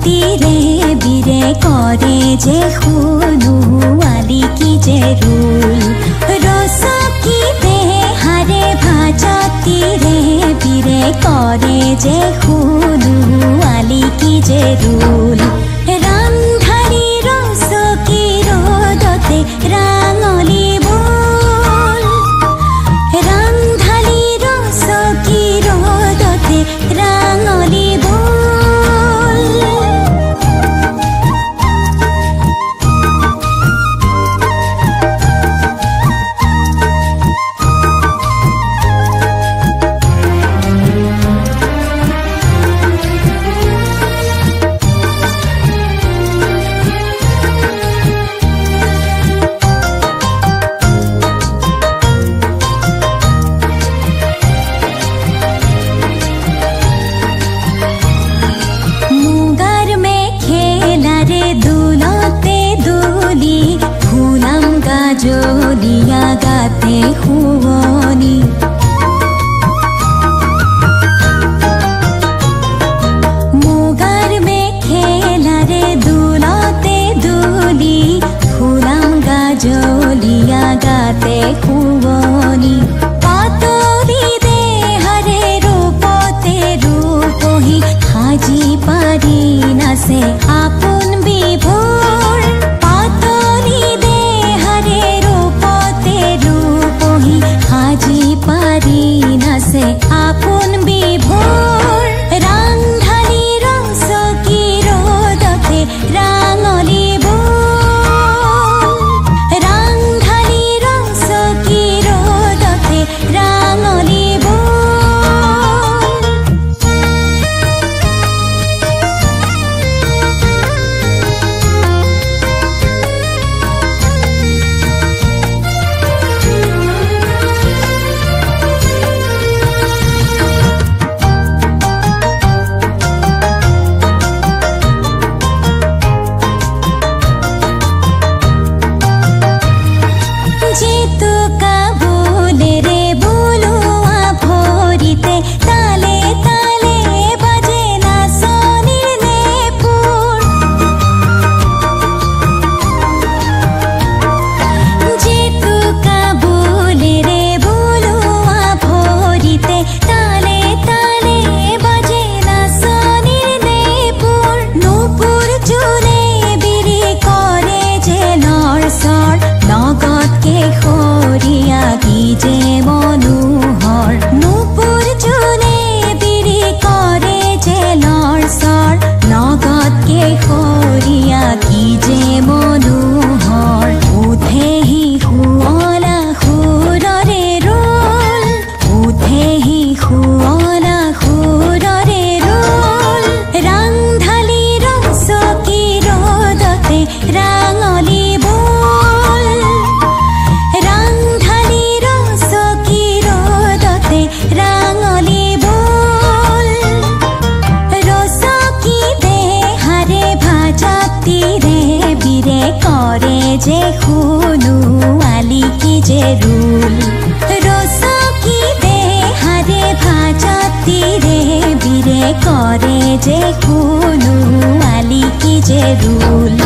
ভাজাতিৰে বিৰে কৰে যে শুনো আলি কি যে ৰুল ৰচকি দেহাৰে ভাজাতিৰে বিৰে কৰে যে শুনো আলি কি যে ৰুল ৰান্ধাৰী ৰচকি ৰদতে ৰাঙলী বোল ৰান্ধাৰী ৰচকি ৰদতে ৰাঙলী জলিয়া গাতে শুৱনি মুগাৰ মেখেলাৰে দুলতে দুলি ফুলাম গাজলিয়া গাতে শুৱনি পাতলি দেহাৰে ৰূপতে ৰূপহী সাজি পাৰি নাচে আপোন বিভোৰ আজি পাৰি নাচে আপোন বিভোৰ ৰান্ধাৰী ৰচকি ৰদতে ৰাঙলী বোল ৰান্ধাৰী ৰচকি ৰদতে ৰাঙলী যে মনোহৰ নুপুৰ জোনে বিৰি কৰে যে লৰচৰ লগত কেশৰীয়া কি যে মনোহৰ উঠেহি শুৱলা সুৰৰে ৰোল উঠেহি শুৱলা সুৰৰে ৰোল ৰান্ধালী ৰচকি ৰদতে ৰাঙলী ৰাঙলী বোল ৰচকি দেহাৰে ভাজাতিৰে বিৰে কৰে যে শুনো আলি কি যে ৰুল ৰচকি দেহাৰে ভাজাতিৰে বিৰে কৰে যে শুনো আলি কি যে ৰুল